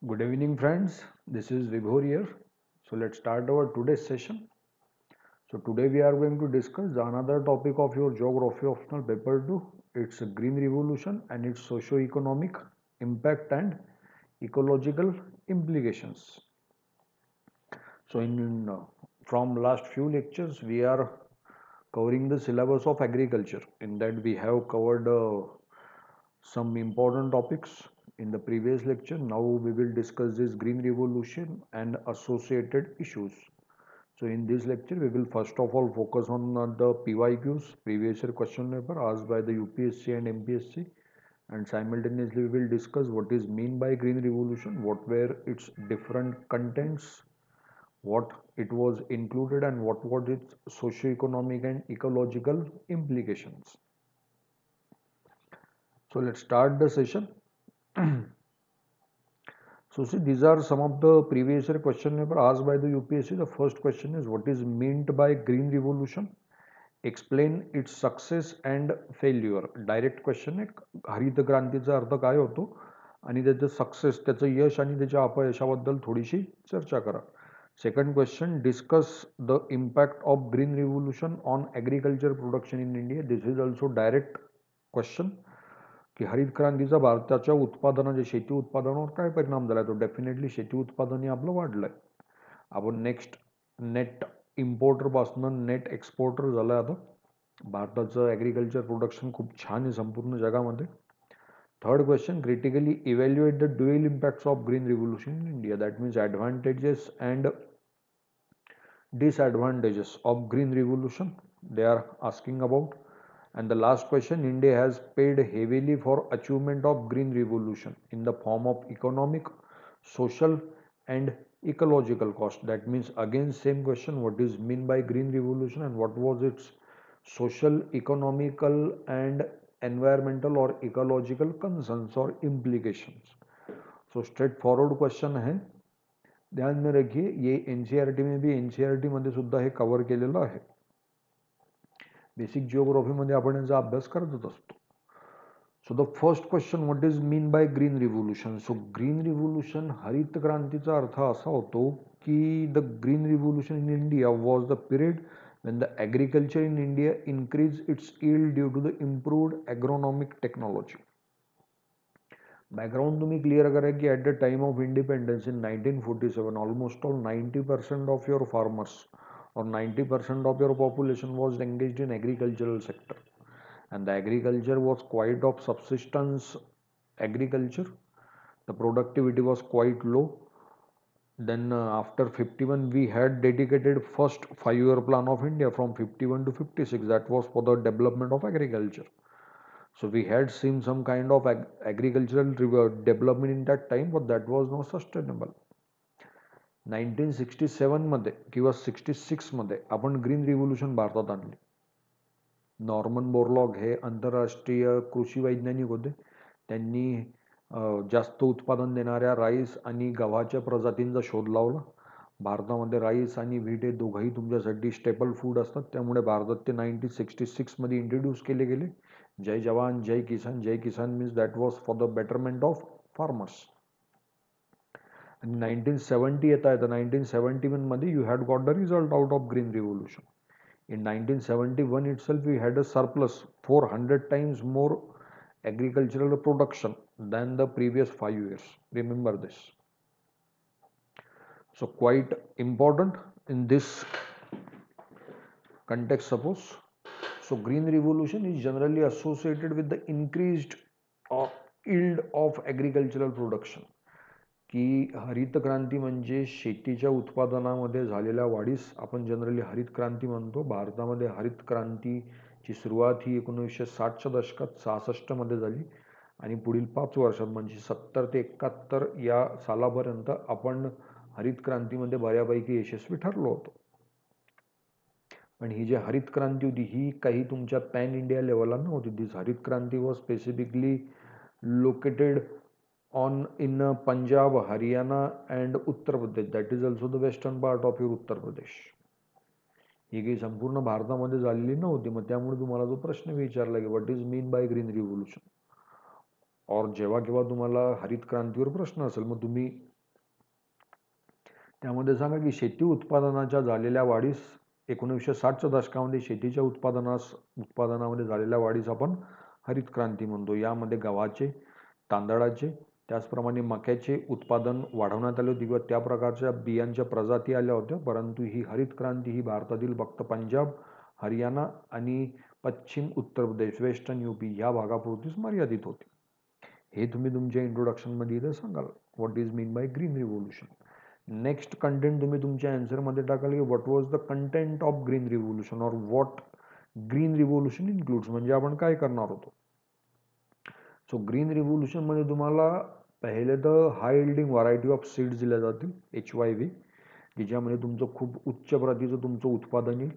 Good evening, friends. This is Vibhor here. So let's start our today's session. So today we are going to discuss another topic of your geography optional paper 2. It's a green revolution and its socio-economic impact and ecological implications. So in from last few lectures we are covering the syllabus of agriculture. In that we have covered some important topics in the previous lecture. Now we will discuss this green revolution and associated issues. So in this lecture we will first of all focus on the PYQs, previous year question paper asked by the UPSC and MPSC, and simultaneously we will discuss what is mean by green revolution, what were its different contents, what it was included, and what was its socio-economic and ecological implications. So let's start the session. So see, these are some of the previous year question paper asked by the UPSC. The first question is, what is meant by green revolution? Explain its success and failure. Direct question आहे, हरित क्रांतीचा अर्थ काय होतो आणि त्याचं success, त्याचं यश आणि त्याच्या अपयशाबद्दल थोडीशी चर्चा करा. Second question, discuss the impact of green revolution on agriculture production in India. This is also direct question की हरित क्रांतीचा भारताच्या उत्पादनाच्या शेती उत्पादनावर काय परिणाम झाला. तो डेफिनेटली शेती उत्पादन आपलं वाढलंय. आपण नेक्स्ट नेट इम्पोर्टर पासून नेट एक्सपोर्टर झालं. आता भारताचं ॲग्रिकल्चर प्रोडक्शन खूप छान आहे संपूर्ण जगामध्ये. Third question, critically evaluate the dual impacts of green revolution in India. That means advantages and disadvantages of green revolution they are asking about. And the last question, India has paid heavily for achievement of green revolution in the form of economic, social and ecological cost. That means again same question, what is mean by green revolution and what was its social, economical and environmental or ecological concerns or implications. So straightforward question है. ध्यान में रखिए, ये NCERT में भी, NCERT मध्ये सुद्धा हे कव्हर केलेलं आहे. बेसिक जिओग्राफी मध्ये आपण याचा अभ्यास करतच असतो. So the first question, what is mean by green revolution. So green revolution, हरित क्रांतीचा अर्थ असा होतो की the green revolution in India was the period when the agriculture in India increased its yield due to the improved agronomic technology. Background तुम्ही clear करा की at the time of independence in 1947 almost all 90% of your farmers or 90% of your population was engaged in agricultural sector, and the agriculture was quite of subsistence agriculture. The productivity was quite low. Then after 51 we had dedicated first 5-year plan of India from 51 to 56, that was for the development of agriculture. So we had seen some kind of agricultural development in that time, but that was not sustainable. 1967 मध्ये किंवा 66 मध्ये आपण green revolution भारतात आणले. Norman Borlaug हे आंतरराष्ट्रीय कृषी वैज्ञानिक होते. त्यांनी जास्त उत्पादन देणाऱ्या राईस आणि गव्हाच्या प्रजातींचा शोध लावला. भारतामध्ये राईस आणि व्हीट हे दोघंही तुमच्यासाठी स्टेपल फूड असतात, त्यामुळे भारतात ते 1966 मध्ये इंट्रोड्यूस केले गेले. जय जवान जय किसान. जय किसान means that was for the betterment of farmers. आणि 1970 येता येतं 1971 मध्ये you had got the result out of green revolution. In 1971 itself we had a surplus 400 times more agricultural production than the previous 5 years. Remember this. So quite important in this context. Suppose so green revolution is generally associated with the increased yield of agricultural production. की हरित क्रांती म्हणजे शेतीच्या उत्पादनामध्ये झालेल्या वाढीस आपण generally हरित क्रांती म्हणतो. भारतामध्ये हरित क्रांतीची सुरुवात ही 1960च्या दशकात 66 मध्ये झाली आणि पुढील 5 वर्षात म्हणजे 70 ते 71 या सालापर्यंत आपण हरित क्रांतीमध्ये बऱ्यापैकी यशस्वी ठरलो होतो. पण ही जी हरित क्रांती होती ही काही तुमच्या पॅन इंडिया लेवलला नव्हती. दिस हरित क्रांती was specifically located on in Punjab, Haryana and Uttar Pradesh. That is also the western part of your Uttar Pradesh. ही काही संपूर्ण भारतामध्ये झालेली नव्हती. मग त्यामुळे तुम्हाला जो प्रश्न विचारला की what is mean by green revolution, और जेव्हा केव्हा तुम्हाला हरित क्रांतीवर प्रश्न असेल मग तुम्ही त्यामध्ये सांगा की शेती उत्पादनाच्या झालेल्या वाढीस 1960च्या दशकामध्ये शेतीच्या उत्पादनामध्ये झालेल्या वाढीस आपण हरित क्रांती म्हणतो. यामध्ये गव्हाचे, तांदळाचे, त्याचप्रमाणे मक्याचे उत्पादन वाढवण्यात आले होते किंवा त्या प्रकारच्या बियांच्या प्रजाती आल्या होत्या. परंतु ही हरित क्रांती ही भारतातील फक्त पंजाब, हरियाणा आणि पश्चिम उत्तर प्रदेश, वेस्टर्न यूपी या भागापुरतीच मर्यादित होती. हे तुम्ही तुमच्या इंट्रोडक्शनमध्ये इथं सांगाल. What is mean by green revolution. Next content तुम्ही तुमच्या आन्सरमध्ये टाकाल की what was the content of green revolution और व्हॉट ग्रीन रिव्होल्यूशन इन्क्लूड्स, म्हणजे आपण काय करणार होतो. सो ग्रीन रिव्होल्यूशनमध्ये तुम्हाला पहिले तर high yielding variety of seeds दिल्या जातील, HYV, ज्याच्यामध्ये तुमचं खूप उच्च प्रतीचं तुमचं उत्पादन येईल.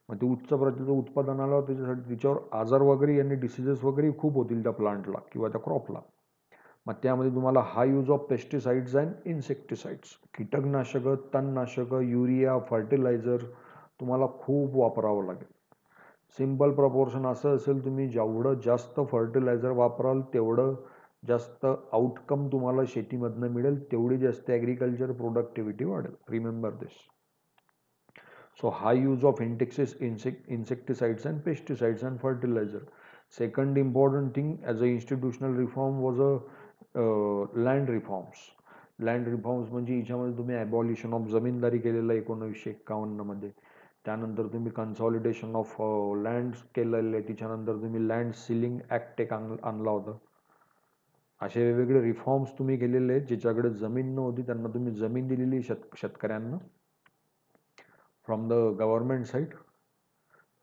मग ते उच्च प्रतीचं उत्पादन आलं त्याच्यासाठी तिच्यावर आजार वगैरे आणि डिसिजेस वगैरे खूप होतील त्या प्लांटला किंवा त्या क्रॉपला. मग त्यामध्ये तुम्हाला high use of pesticides and insecticides, कीटकनाशकं, तणनाशकं, युरिया, फर्टिलायझर तुम्हाला खूप वापरावं लागेल. सिंपल प्रपोर्शन असं असेल, तुम्ही जेवढं जास्त फर्टिलायझर वापराल तेवढं जास्त आउटकम तुम्हाला शेतीमधनं मिळेल, तेवढी जास्त ॲग्रिकल्चर प्रोडक्टिव्हिटी वाढेल. Remember this. So high use of insecticides and pesticides and fertilizer. Second important thing as a institutional reform was a land reforms. Land reforms म्हणजे याच्यामध्ये तुम्ही ॲबॉलिशन ऑफ जमीनदारी केलेलं 1951 मध्ये. त्यानंतर तुम्ही कन्सॉलिडेशन ऑफ लँड केलेलं आहे. त्याच्यानंतर तुम्ही लँड सिलिंग ॲक्ट एक आणला होता. असे वेगवेगळे रिफॉर्म्स तुम्ही केलेले आहेत. ज्याच्याकडे जमीन नव्हती त्यांना तुम्ही जमीन दिलेली शेतकऱ्यांना from the government side.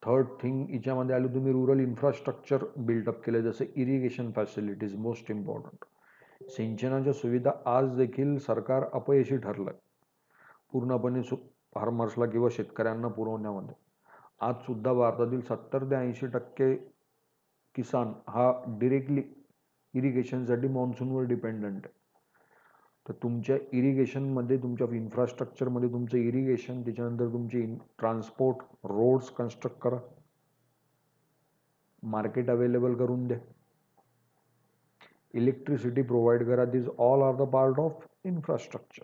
Third thing याच्यामध्ये आलं, तुम्ही रुरल इन्फ्रास्ट्रक्चर बिल्डअप केलं, जसं इरिगेशन फॅसिलिटीज मोस्ट इम्पॉर्टंट. सिंचनाच्या सुविधा आज देखील सरकार अपयशी ठरलं पूर्णपणे फार्मर्सला किंवा शेतकऱ्यांना पुरवण्यामध्ये. आज सुद्धा भारतातील 70 ते 80% किसान हा डिरेक्टली इरिगेशनसाठी मॉन्सूनवर डिपेंडंट आहे. तर तुमच्या इरिगेशनमध्ये, तुमच्या इन्फ्रास्ट्रक्चरमध्ये तुमचं इरिगेशन, त्याच्यानंतर तुमची ट्रान्सपोर्ट, रोड्स कन्स्ट्रक्ट करा, मार्केट अवेलेबल करून द्या, इलेक्ट्रिसिटी प्रोव्हाइड करा. This all are the part of infrastructure.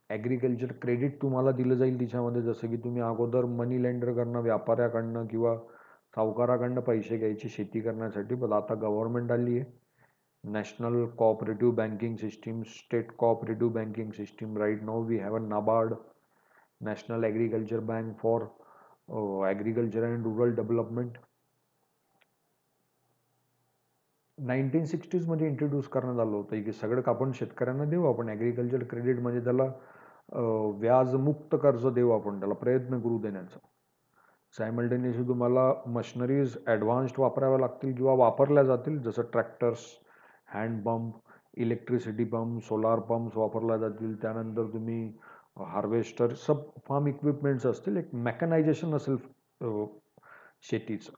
Agriculture credit तुम्हाला दिलं जाईल तिच्यामध्ये, जसं की तुम्ही अगोदर मनी लेंडरकडनं, व्यापाऱ्याकडनं किंवा सावकाराकडनं पैसे घ्यायचे शेती करण्यासाठी, पण आता गव्हर्नमेंट आली आहे. National Cooperative Banking System, State Cooperative Banking System. Right now we have a NABARD, National Agriculture Bank for Agriculture and Rural Development. 1960s मध्ये इंट्रोड्यूस करण्यात आलं होतं की सगळं आपण शेतकऱ्यांना देऊ, आपण ॲग्रिकल्चर क्रेडिट म्हणजे त्याला व्याजमुक्त कर्ज देऊ, आपण त्याला प्रयत्न करू देण्याचा. सायमल्टेनियसली तुम्हाला मशिनरीज ॲडव्हान्स्ड वापराव्या लागतील किंवा वापरल्या जातील, जसं tractors, hand pump, electricity pump, solar pumps वापरल्या जातील. त्यानंतर तुम्ही हार्वेस्टर, सब फार्म इक्विपमेंट्स असतील, एक मेकॅनायझेशन असेल शेतीचं.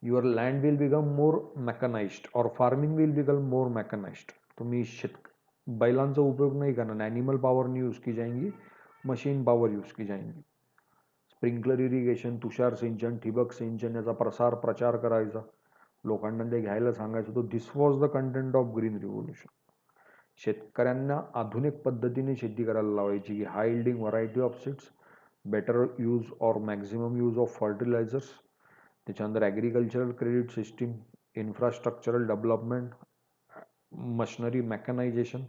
Your land will become more mechanised or farming will become more mechanised. तुम्ही बैलांचा उपयोग नाही करणार, ॲनिमल पॉवर नहीं यूज की जाएंगी, मशीन पॉवर यूज की जाएंगी. स्प्रिंकलर इरिगेशन, तुषार सिंचन, ठिबक सिंचन याचा प्रचार करायचा, लोकांना ते घ्यायला सांगायचं. तो this was the content of green revolution. शेतकऱ्यांना आधुनिक पद्धतीने शेती करायला लावायची, की high yielding variety of seeds, better use or maximum use of fertilisers, त्याच्यानंतर agricultural credit system, infrastructural development, machinery mechanisation.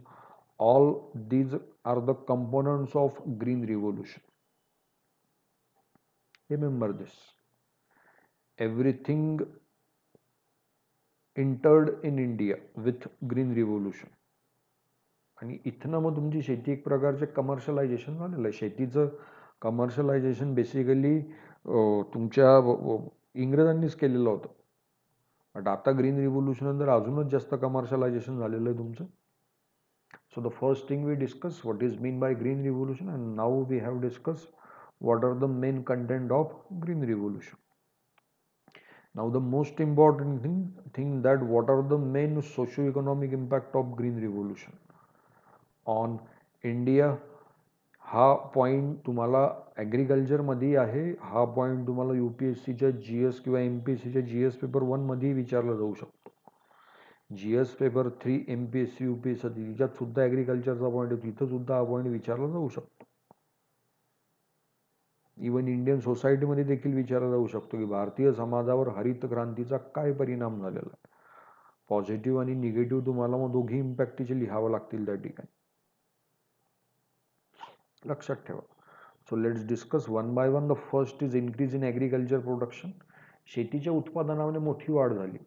All these are the components of green revolution. Remember this. Everything entered in India with green revolution. आणि इथनं मग तुमची शेती एक प्रकारचे कमर्शलायझेशन झालेलं आहे. शेतीचं कमर्शलायझेशन बेसिकली तुमच्या इंग्रजांनीच केलेलं होतं, बट आता ग्रीन रिव्होल्यूशन नंतर अजूनच जास्त कमर्शलायझेशन झालेलं आहे तुमचं. So the first thing we discuss what is mean by green revolution, and now we have discuss what are the main content of green revolution. Now the most important thing that what are the main socio-economic impact of green revolution on India. हा point तुम्हाला ॲग्रिकल्चरमध्ये आहे. हा point तुम्हाला UPSCच्या GS किंवा MPSCच्या GS paper 1 मध्ये विचारला जाऊ शकतो. GS पेपर 3 MPSC UPSC तिच्यात सुद्धा ॲग्रिकल्चरचा पॉईंट आहे, तिथं सुद्धा हा पॉईंट विचारला जाऊ शकतो. इवन इंडियन सोसायटीमध्ये देखील विचारला जाऊ शकतो की भारतीय समाजावर हरित क्रांतीचा काय परिणाम झालेला आहे. पॉझिटिव्ह आणि निगेटिव्ह तुम्हाला मग दोघी इम्पॅक्ट तिचे लिहावं लागतील त्या ठिकाणी, लक्षात ठेवा. So let's discuss one by one. The first is increase in agriculture production. शेतीच्या उत्पादनामध्ये मोठी वाढ झाली.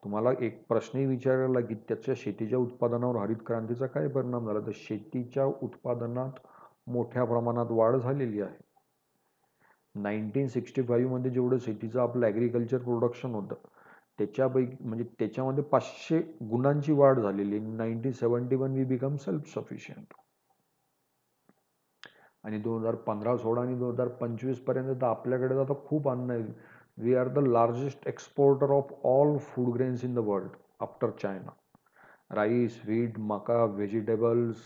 तुम्हाला एक प्रश्नही विचारला की त्याच्या शेतीच्या उत्पादनावर हरित क्रांतीचा काय परिणाम झाला, तर शेतीच्या उत्पादनात मोठ्या प्रमाणात वाढ झालेली आहे. 1965मध्ये जेवढं शेतीचं आपलं ॲग्रिकल्चर प्रोडक्शन होतं त्याच्यापैकी म्हणजे त्याच्यामध्ये 500 गुणांची वाढ झालेली. 1971 वी बिकम सेल्फ सफिशियंट. आणि 2015-16 आणि 2025 पर्यंत तर आपल्याकडे आता खूप अन्न आहे. We are the largest exporter of all food grains in the world after China. Rice, wheat, मका, व्हेजिटेबल्स,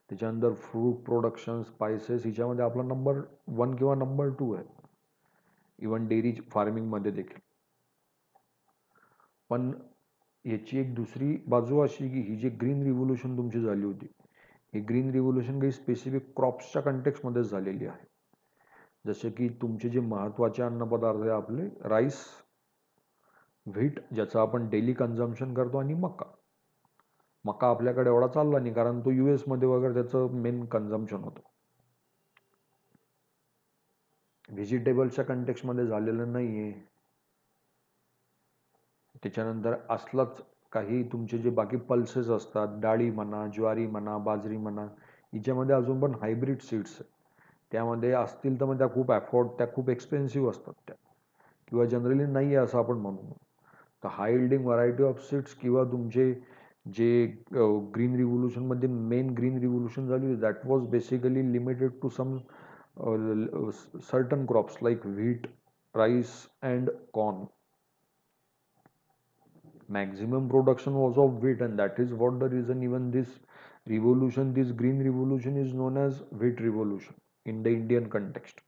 त्याच्यानंतर फ्रूट प्रोडक्शन, स्पायसेस, हिच्यामध्ये आपला नंबर 1 किंवा नंबर 2 आहे. इवन डेअरी फार्मिंगमध्ये देखील. पण याची एक दुसरी बाजू अशी की ही जी ग्रीन रिव्होल्यूशन तुमची झाली होती, ही ग्रीन रिव्होल्यूशन काही स्पेसिफिक क्रॉप्सच्या कंटेक्समध्येच झालेली आहे. जसे की तुमचे जे महत्त्वाचे अन्नपदार्थ आहे आपले राईस, व्हीट ज्याचं आपण डेली कन्झम्पशन करतो, आणि मका. मका आपल्याकडे एवढा चालला नाही कारण तो US मध्ये वगैरे त्याचं मेन कन्झम्पशन होतं. व्हेजिटेबल्सच्या कंटेक्समध्ये झालेलं नाही आहे. त्याच्यानंतर असलाच काही तुमचे जे बाकी पल्सेस असतात, डाळी म्हणा, ज्वारी म्हणा, बाजरी म्हणा, हिच्यामध्ये अजून पण हायब्रिड सीड्स आहेत. त्यामध्ये असतील तर मग त्या खूप एक्सपेन्सिव्ह असतात त्या, किंवा जनरली नाही आहे असं आपण म्हणू. तर high yielding variety of seeds किंवा तुमचे जे ग्रीन रिव्होल्यूशनमध्ये मेन ग्रीन रिव्होल्यूशन झाली that was basically limited to some certain crops like wheat, rice and corn. Maximum production was of wheat, and that is what the reason even this revolution, this green revolution, is known as wheat revolution in the Indian context.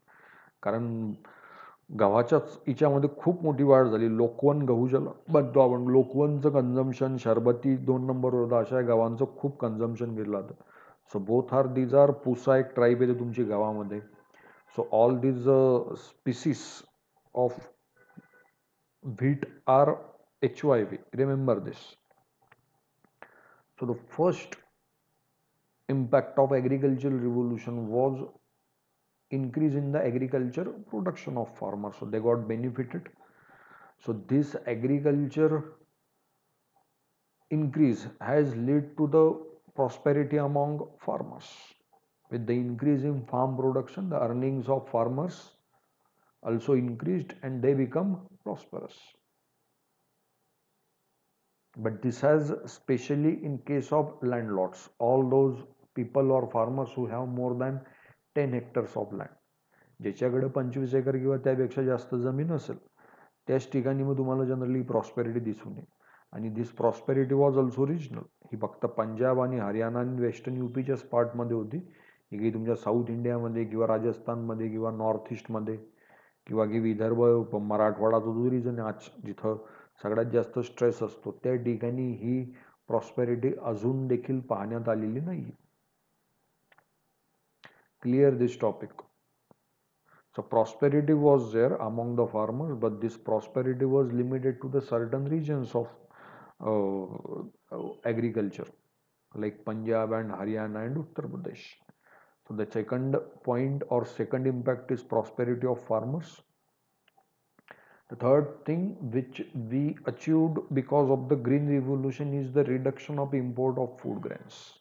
कारण गव्हाच्याच हिच्यामध्ये खूप मोठी वाढ झाली. लोकवन गहू ज्याला बघतो आपण, लोकवनचं consumption शरबती 2 नंबरवर होतं, अशा गव्हांचं खूप कन्झम्पशन केलं जातं. So both are these are Pusa एक ट्राईब येते तुमची गावामध्ये. So all these species of wheat are HYV. Remember this. So the first impact of agricultural revolution was increase in the agriculture production of farmers. So they got benefited. So this agriculture increase has led to the prosperity among farmers. With the increase in farm production, the earnings of farmers also increased and they become prosperous. But this has especially in case of landlords, all those people or farmers who have more than 10 hectares of land. ज्याच्याकडे 25 acre किंवा त्यापेक्षा जास्त जमीन असेल त्याच ठिकाणी मग तुम्हाला जनरली प्रॉस्पेरिटी दिसून येईल. आणि दिस प्रॉस्पेरिटी वॉज ऑल्सो रिजनल. ही फक्त पंजाब आणि हरियाणा आणि वेस्टर्न यूपीच्याच पार्टमध्ये होती. ही काही तुमच्या साऊथ इंडियामध्ये किंवा राजस्थानमध्ये किंवा नॉर्थ ईस्टमध्ये किंवा की विदर्भ मराठवाडाचा जो रिजन आहे आज जिथं सगळ्यात जास्त स्ट्रेस असतो त्या ठिकाणी ही प्रॉस्पेरिटी अजून देखील पाहण्यात आलेली नाही. Clear this topic. So prosperity was there among the farmers, but this prosperity was limited to the certain regions of agriculture like Punjab and Haryana and Uttar Pradesh. So the second point or second impact is prosperity of farmers. The third thing which we achieved because of the green revolution is the reduction of import of food grains.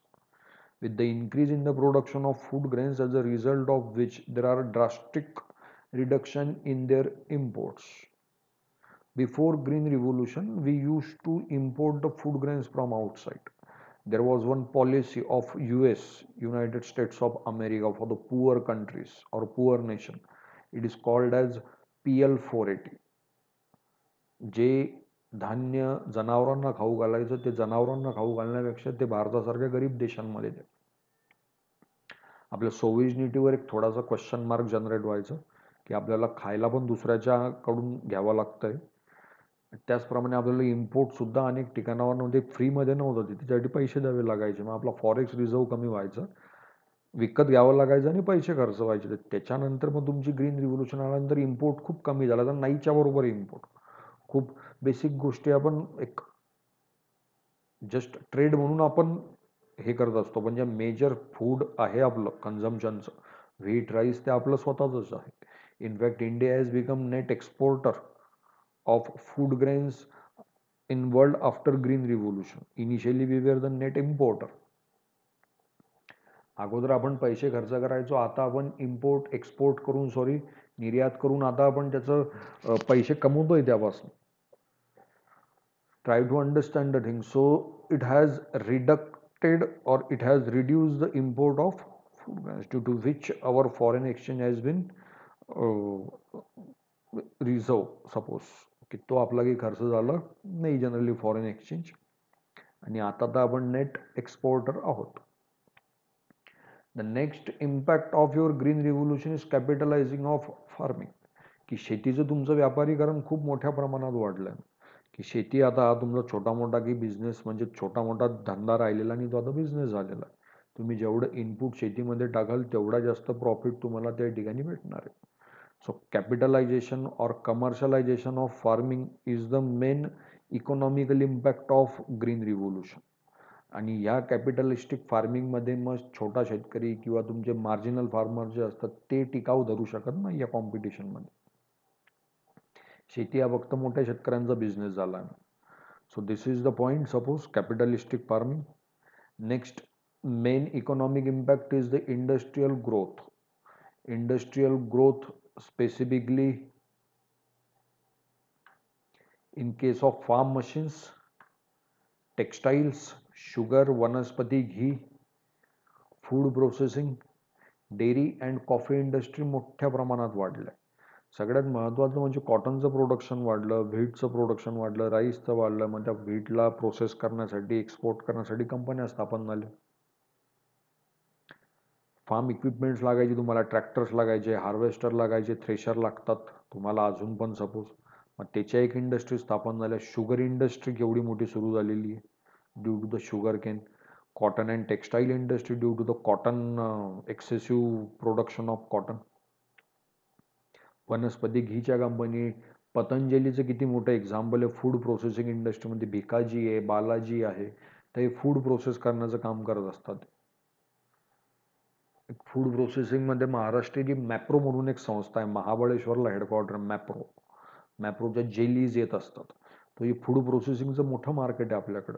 With the increase in the production of food grains, as a result of which there are drastic reduction in their imports. Before green revolution, we used to import the food grains from outside. There was one policy of US, United States of America, for the poor countries or poor nation. It is called as PL 480. जे धान्य जनावरांना खाऊ घालायचं ते जनावरांना खाऊ घालण्यापेक्षा ते भारतासारख्या गरीब देशांमध्ये द्या. आपल्या सोव्हिनिटीवर एक थोडासा क्वेश्चन मार्क जनरेट व्हायचं की आपल्याला खायला पण दुसऱ्याच्याकडून घ्यावं लागतंय. त्याचप्रमाणे आपल्याला इम्पोर्ट सुद्धा अनेक ठिकाणावर नव्हते, फ्रीमध्ये नव्हतं, त्याच्यासाठी पैसे द्यावे लागायचे. मग आपला फॉरेक्स रिझर्व कमी व्हायचा, विकत घ्यावं लागायचं आणि पैसे खर्च व्हायचे. तर त्याच्यानंतर मग तुमची ग्रीन रिव्होल्यूशन आल्यानंतर इम्पोर्ट खूप कमी झाला, तर नाहीच्या बरोबर इम्पोर्ट. खूप बेसिक गोष्टी आपण एक जस्ट ट्रेड म्हणून आपण हे करत असतो, पण जे मेजर फूड आहे आपलं कन्झम्पशनचं, व्हीट राईस, ते आपलं स्वतःच आहे. In fact India has become net exporter of food grains in world after green revolution. Initially we were the net importer. अगोदर आपण पैसे खर्च करायचो, आता आपण इम्पोर्ट एक्सपोर्ट करून निर्यात करून आता आपण त्याचं पैसे कमवतोय त्यापासून. Try to understand the thing. So it has reduced or it has reduced the import of food grains, due to which our foreign exchange has been reserve. Suppose की तो आपला काही खर्च झाला नाही जनरली फॉरेन एक्सचेंज, आणि आता तर आपण नेट एक्सपोर्टर आहोत. The next impact of your green revolution is capitalising of farming. की शेतीचं तुमचं व्यापारीकरण खूप मोठ्या प्रमाणात वाढलं आहे. की शेती आता हा तुमचा छोटा मोठा की बिझनेस, म्हणजे छोटा मोठा धंदा राहिलेला आणि तो आता बिझनेस झालेला आहे. तुम्ही जेवढं इनपुट शेतीमध्ये टाकाल तेवढा जास्त प्रॉफिट तुम्हाला त्या ठिकाणी भेटणार आहे. So capitalisation or commercialisation of farming is the main economical impact of green revolution. आणि या कॅपिटलिस्टिक फार्मिंगमध्ये मग छोटा शेतकरी किंवा तुमचे मार्जिनल फार्मर जे असतात ते टिकाऊ धरू शकत नाही या कॉम्पिटिशनमध्ये. शेती हा फक्त मोठ्या शेतकऱ्यांचा बिझनेस झाला आहे. So this is the point. Suppose capitalistic farming. Next main economic impact is the industrial growth. Industrial growth specifically in case of farm machines, textiles, sugar, vanaspati ghee, food processing, dairy and coffee industry मोठ्या प्रमाणात वाढलं आहे. सगळ्यात महत्त्वाचं म्हणजे कॉटनचं production वाढलं, व्हीटचं production वाढलं, राईसचं वाढलं. मग त्या व्हीटला प्रोसेस करण्यासाठी, एक्सपोर्ट करण्यासाठी कंपन्या स्थापन झाल्या. फार्म इक्विपमेंट्स लागायचे तुम्हाला, ट्रॅक्टर्स लागायचे, हार्वेस्टर लागायचे, थ्रेशर लागतात तुम्हाला अजून पण सपोज. मग त्याच्या एक इंडस्ट्री स्थापन झाल्या. शुगर इंडस्ट्री केवढी मोठी सुरू झालेली आहे due to the sugar cane. Cotton and textile industry due to the cotton excessive production of cotton. वनस्पती घीच्या कंपनी, पतंजलीचं किती मोठं एक्झाम्पल आहे फूड प्रोसेसिंग इंडस्ट्रीमध्ये. भिकाजी आहे, बालाजी आहे, तर हे फूड प्रोसेस करण्याचं काम करत असतात. फूड प्रोसेसिंगमध्ये महाराष्ट्राची मॅप्रो म्हणून एक संस्था आहे, महाबळेश्वरला हेडक्वार्टर. मॅप्रोच्या जेलीज येत असतात. तर हे फूड प्रोसेसिंगचं मोठं मार्केट आहे आपल्याकडं.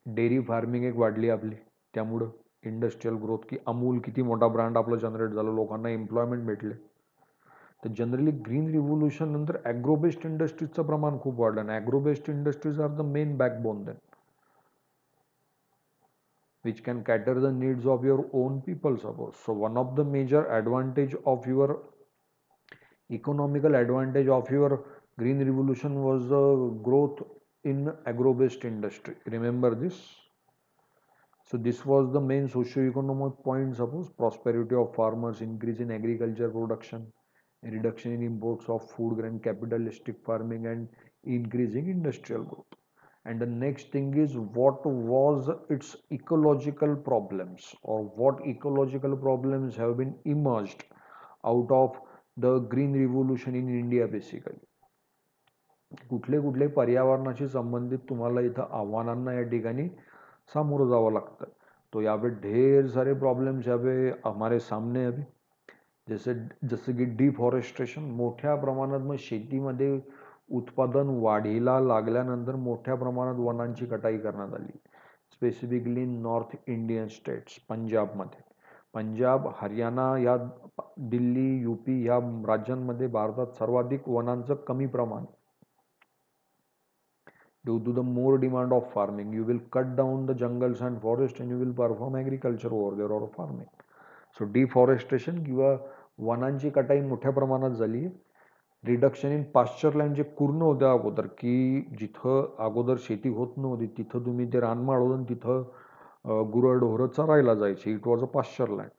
डेअरी फार्मिंग एक वाढली आपली त्यामुळं इंडस्ट्रियल ग्रोथ. की अमूल किती मोठा ब्रँड आपलं जनरेट झालं, लोकांना एम्प्लॉयमेंट भेटले. तर जनरली ग्रीन रिव्होल्यूशन नंतर ॲग्रो बेस्ड इंडस्ट्रीजचं प्रमाण खूप वाढलं. आणि agro based industries are the main backbone then, which can cater the needs of your own people, suppose. So one of the major advantage of your economical advantage of your green revolution was the growth in agro-based industry. Remember this. So this was the main socio-economic point. Suppose prosperity of farmers, increase in agriculture production, reduction in imports of food grain, capitalistic farming, and increasing industrial growth. And the next thing is, what was its ecological problems, or what ecological problems have been emerged out of the green revolution in India basically. कुठले कुठले पर्यावरणाशी संबंधित तुम्हाला इथं आव्हानांना या ठिकाणी सामोरं जावं लागतं. तो यहाँ पे ढेर सारे प्रॉब्लेम्स यहाँ पे हमारे सामने अभी. जसे की डिफॉरेस्ट्रेशन. मोठ्या प्रमाणात मग शेतीमध्ये उत्पादन वाढीला लागल्यानंतर मोठ्या प्रमाणात वनांची कटाई करण्यात आली. Specifically north Indian states, Punjab, Haryana या दिल्ली, यूपी या राज्यांमध्ये भारतात सर्वाधिक वनांचं कमी प्रमाण. Due to the more demand of farming, you will cut down the jungles and forests and you will perform agriculture over there or farming. So deforestation किंवा वनांची कटाई मोठ्या प्रमाणात झाली. Reduction in Pasteur land. जे कुरणं होत्या अगोदर, की जिथं अगोदर शेती होत नव्हती तिथं तुम्ही ते रानमाळ होतं, तिथं गुरंढोरं चरायला जायचे. It was a Pasteur land.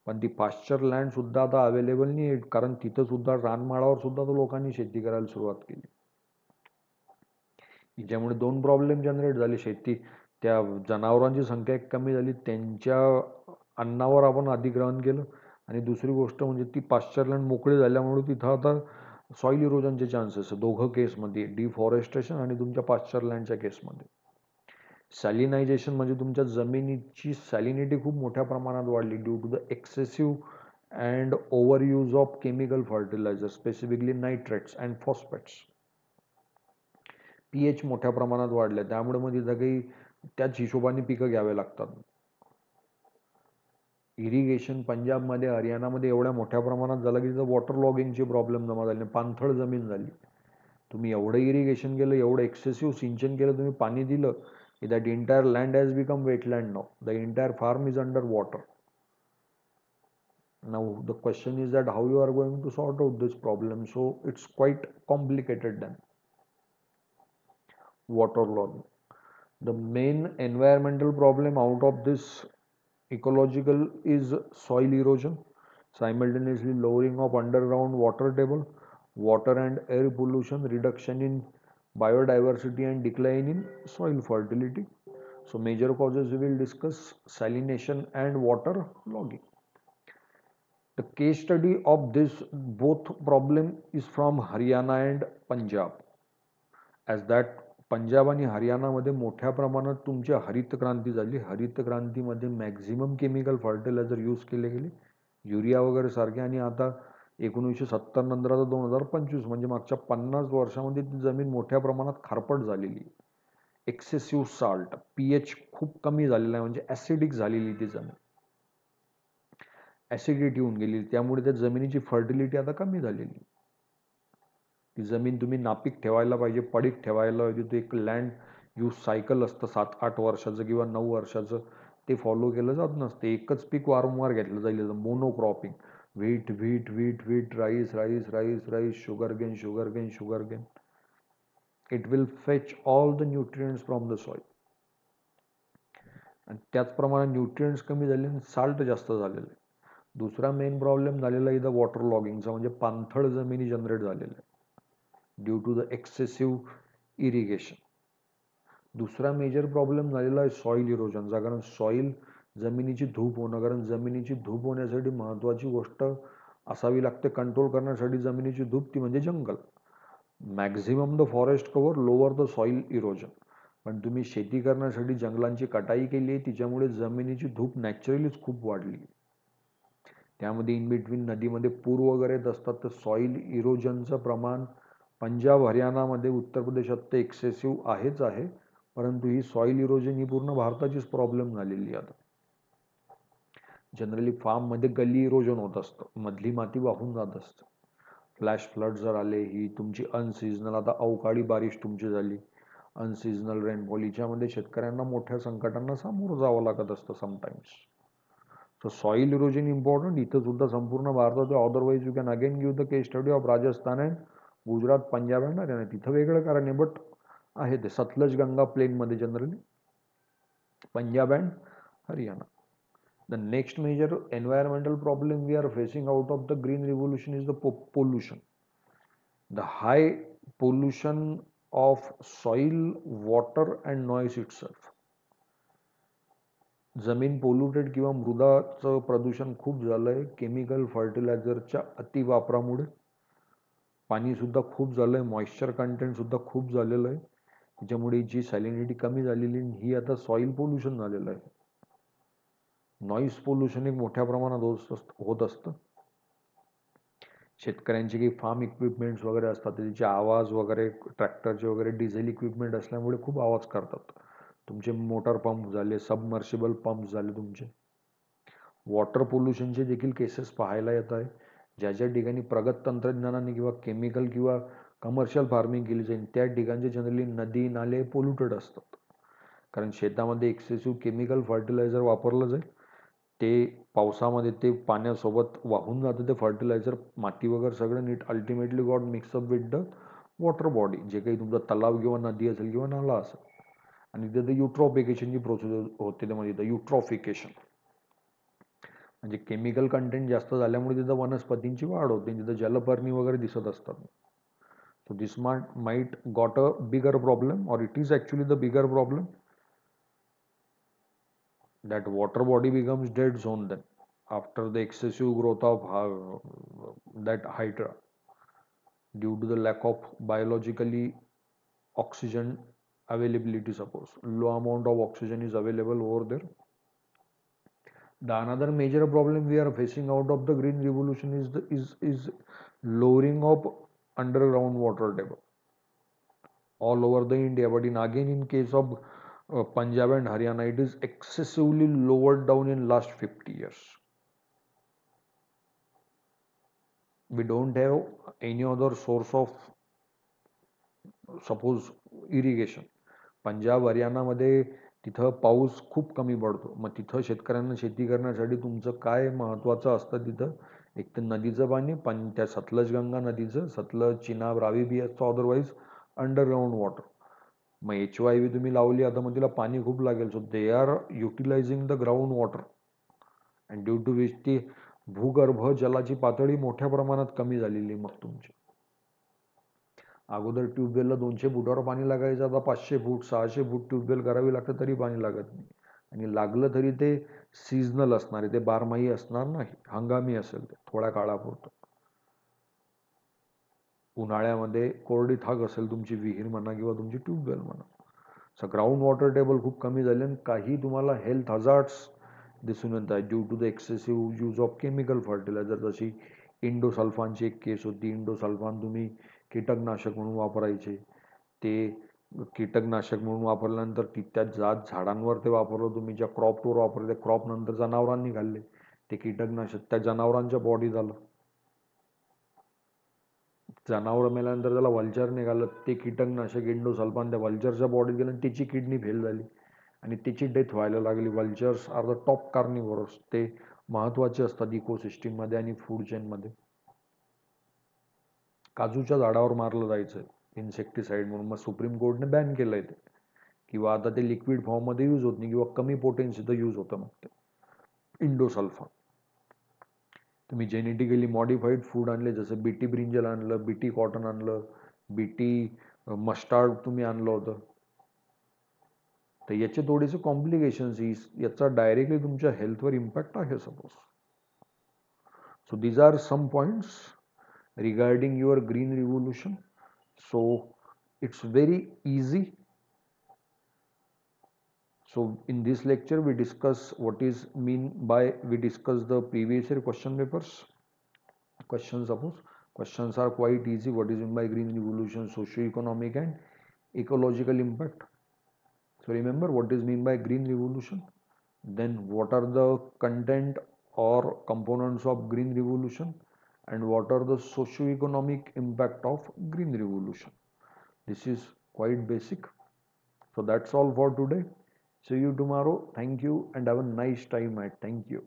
पण ती पाश्चर लँड सुद्धा आता अवेलेबल नाही आहे, कारण तिथं सुद्धा रानमाळावर सुद्धा तो लोकांनी शेती करायला सुरुवात केली. ज्यामुळे दोन प्रॉब्लेम जनरेट झाले. त्या जनावरांची संख्या एक कमी झाली, त्यांच्या अन्नावर आपण अधिग्रहण केलं, आणि दुसरी गोष्ट म्हणजे ती पाश्चर लँड मोकळी झाल्यामुळे तिथं आता सॉईल इरोजनचे चान्सेस आहे दोघं केसमध्ये, डिफॉरेस्टेशन आणि तुमच्या पाश्चर लँडच्या केसमध्ये. सॅलिनायझेशन म्हणजे तुमच्या जमिनीची सॅलिनिटी खूप मोठ्या प्रमाणात वाढली due to the excessive and over use of chemical fertiliser, specifically nitrates and phosphates. PH मोठ्या प्रमाणात वाढले, त्यामुळे मग तिथं काही त्याच हिशोबाने पिकं घ्यावे लागतात. इरिगेशन पंजाबमध्ये, हरियाणामध्ये एवढ्या मोठ्या प्रमाणात झालं की तिथं वॉटर लॉगिंगचे प्रॉब्लेम जमा झाले, पाणथळ जमीन झाली. तुम्ही एवढं इरिगेशन केलं, एवढं एक्सेसिव्ह सिंचन केलं, तुम्ही पाणी दिलं की that entire land has become wetland now. The entire farm is under water. Now the question is that how you are going to sort out this problem. So it's quite complicated then. Waterlogging. The main environmental problem out of this ecological is soil erosion, simultaneously lowering of underground water table, water and air pollution, reduction in biodiversity and decline in soil fertility. So major causes we will discuss: salination and water logging. The case study of this both problem is from Haryana and Punjab. As that Punjab आणि हरियाणामध्ये मोठ्या प्रमाणात तुमची हरित क्रांती झाली. हरित क्रांतीमध्ये maximum chemical fertiliser use केले गेले, युरिया वगैरे सारखे. आणि आता 1970 नंतर आता 2025 म्हणजे मागच्या 50 वर्षामध्ये ती जमीन मोठ्या प्रमाणात खारपट झालेली. एक्सेसिव्ह साल्ट, पीएच खूप कमी झालेला आहे, म्हणजे ॲसिडिक झालेली ती जमीन, ॲसिडिटी होऊन गेली. त्यामुळे त्या जमिनीची फर्टिलिटी आता कमी झालेली. ती जमीन तुम्ही नापीक ठेवायला पाहिजे, पडीक ठेवायला पाहिजे. तो एक लँड यूज सायकल असतं 7-8 वर्षाचं किंवा 9 वर्षाचं, ते फॉलो केलं जात नसतं. एकच पीक वारंवार घेतलं जाईल, monocropping, wheat wheat wheat wheat, rice rice rice rice, sugar gain sugar gain sugar gain. It will fetch all the nutrients from the soil. आणि त्याचप्रमाणे न्यूट्रिएंट्स कमी झाले आणि साल्ट जास्त झालेलं आहे. दुसरा मेन प्रॉब्लेम झालेला आहे इथं वॉटर लॉगिंगचा, म्हणजे पाणथळ जमिनी जनरेट झालेल्या आहे due to the excessive irrigation. दुसरा मेजर प्रॉब्लेम झालेला आहे सॉईल इरोजनचा, कारण सॉईल, जमिनीची धूप होणं. कारण जमिनीची धूप होण्यासाठी महत्त्वाची गोष्ट असावी लागते कंट्रोल करण्यासाठी जमिनीची धूप, ती म्हणजे जंगल. Maximum the forest cover lower the soil erosion. पण तुम्ही शेती करण्यासाठी जंगलांची कटाई केली आहे, तिच्यामुळे जमिनीची धूप नॅचरलीच खूप वाढली. त्यामध्ये इन बिटवीन नदीमध्ये पूर वगैरे येत असतात, तर सॉईल इरोजनचं प्रमाण पंजाब, हरियाणामध्ये, उत्तर प्रदेशात ते एक्सेसिव्ह आहेच आहे. परंतु ही सॉईल इरोजन ही पूर्ण भारताचीच प्रॉब्लेम झालेली आहे. आता जनरली फार्ममध्ये गल्ली इरोजन होत असतं, मधली माती वाहून जात असतं. फ्लॅश फ्लड जर आले, ही तुमची अनसिजनल, आता अवकाळी बारिश तुमची झाली, अनसिजनल रेनफॉल, हिच्यामध्ये शेतकऱ्यांना मोठ्या संकटांना सामोरं जावं लागत असतं sometimes. So soil erosion important इथं सुद्धा संपूर्ण भारतात. Otherwise you can again give the case study of Rajasthan and Gujarat, Punjab and Haryana. तिथं वेगळं कारण आहे, बट आहे ते सतलज गंगा प्लेनमध्ये generally Punjab and Haryana. The next major environmental problem we are facing out of the green revolution is the pollution. The high pollution of soil, water and noise itself. जमीन polluted किंवा मृदाचं प्रदूषण खूप झालं आहे केमिकल फर्टिलायझरच्या अतिवापरामुळे. पाणीसुद्धा खूप झालं आहे, मॉइश्चर कंटेंटसुद्धा खूप झालेलं आहे. त्याच्यामुळे जी सॅलिनिटी कमी झालेली ही आता सॉईल पोल्युशन झालेलं आहे. नॉईज पोल्युशन एक मोठ्या प्रमाणात होत असतं. शेतकऱ्यांचे काही फार्म इक्विपमेंट्स वगैरे असतात, त्याचे आवाज वगैरे, ट्रॅक्टरचे वगैरे डिझेल इक्विपमेंट असल्यामुळे खूप आवाज करतात. तुमचे मोटर पंप झाले, सबमर्सिबल पंप झाले तुमचे. वॉटर पोल्युशनचे देखील केसेस पाहायला येत आहे. ज्या ज्या ठिकाणी प्रगत तंत्रज्ञानाने किंवा केमिकल किंवा कमर्शियल फार्मिंग केली जाईल त्या ठिकाणचे जनरली नदी नाले पोल्युटेड असतात. कारण शेतामध्ये एक्सेसिव्ह केमिकल फर्टिलायझर वापरलं जाईल, ते पावसामध्ये ते पाण्यासोबत वाहून जातं ते फर्टिलायझर, माती वगैरे सगळं नीट, ultimately got mix up with the water body, जे काही तुमचा तलाव किंवा नदी असेल किंवा नाला असेल. आणि तिथे युट्रॉफिकेशनची प्रोसेस होते, त्यामध्ये युट्रॉफिकेशन. म्हणजे केमिकल कंटेंट जास्त झाल्यामुळे तिथं वनस्पतींची वाढ होते, तिथं जलपर्णी वगैरे दिसत असतात. So this might got a bigger problem, or it is actually the bigger problem, that water body becomes dead zone then after the excessive growth of that hydra, due to the lack of biologically oxygen availability. Suppose low amount of oxygen is available over there. The another major problem we are facing out of the green revolution is is lowering of underground water table all over the India. But in again in case of Punjab and Haryana, it is excessively lowered down in last 50 years. We don't have any other source of suppose irrigation. Punjab हरियाणामध्ये तिथं पाऊस खूप कमी पडतो, मग तिथं शेतकऱ्यांना शेती करण्यासाठी तुमचं काय महत्त्वाचं असतं तिथं, एक तर नदीचं पाणी, त्या सतलज गंगा नदीचं, सतलज चिनाब रावी बी असतो, अदरवाईज अंडरग्राऊंड वॉटर. मग HYV तुम्ही लावली आता, मग तिला पाणी खूप लागेल. So they are utilising the ground water, and due to which ती भूगर्भ जलाची पातळी मोठ्या प्रमाणात कमी झालेली. मग तुमची अगोदर ट्यूबवेलला 200 फुटावर पाणी लागायचं, आता 500 फूट 600 फूट ट्यूबवेल करावी लागतं तरी पाणी लागत नाही. आणि लागलं तरी ते सीझनल असणार आहे, ते बारमाही असणार नाही, हंगामी असेल ते थोड्या काळापुरतं. उन्हाळ्यामध्ये कोरडी थाक असेल तुमची विहीर म्हणा किंवा तुमची ट्यूबवेल म्हणा. सो ग्राउंड वॉटर टेबल खूप कमी झाले आणि काही तुम्हाला हेल्थ हजार्ड्स दिसून येत आहे due to the excessive use of chemical fertiliser. जशी इंडोसल्फानची एक केस होती. इंडोसल्फान तुम्ही कीटकनाशक म्हणून वापरायचे, ते कीटकनाशक म्हणून वापरल्यानंतर त्या झाडांवर ते वापरलं तुम्ही, ज्या क्रॉपवर वापरले, क्रॉप नंतर जनावरांनी खाल्ले, ते कीटकनाशक त्या जनावरांच्या बॉडीत आलं. जनावर मेल्यानंतर त्याला व्हल्चर निघालं, ते कीटकनाशक इंडोसल्फान त्या व्हल्चरच्या बॉडीत गेलं आणि त्याची किडनी फेल झाली आणि त्याची डेथ व्हायला लागली. व्हल्चर्स आर द टॉप कार्निव्होरस, ते महत्त्वाचे असतात इकोसिस्टीममध्ये आणि फूड चेनमध्ये. काजूच्या झाडावर मारलं जायचं इन्सेक्टिसाइड म्हणून, मग सुप्रीम कोर्टने बॅन केलं आहे ते, किंवा आता ते लिक्विड फॉर्ममध्ये यूज होत नाही किंवा कमी पोटेन्सीचं यूज होतं. मग ते इंडोसल्फान. तुम्ही जेनेटिकली मॉडिफाईड फूड आणले, जसं बीटी ब्रिंजल आणलं, बीटी कॉटन आणलं, बीटी मस्टार्ड तुम्ही आणलं होतं, तर याचे थोडेसे कॉम्प्लिकेशन्स, याचा डायरेक्टली तुमच्या हेल्थवर इम्पॅक्ट आहे suppose. So these are some points regarding your green revolution. So it's very easy. So in this lecture we discuss what is mean by, we discuss the previous year question papers. Questions, suppose questions are quite easy. What is mean by green revolution, socio-economic and ecological impact. So remember what is mean by green revolution, then what are the content or components of green revolution, and what are the socio-economic impact of green revolution. This is quite basic. So that's all for today. See you tomorrow. Thank you and have a nice time. Thank you.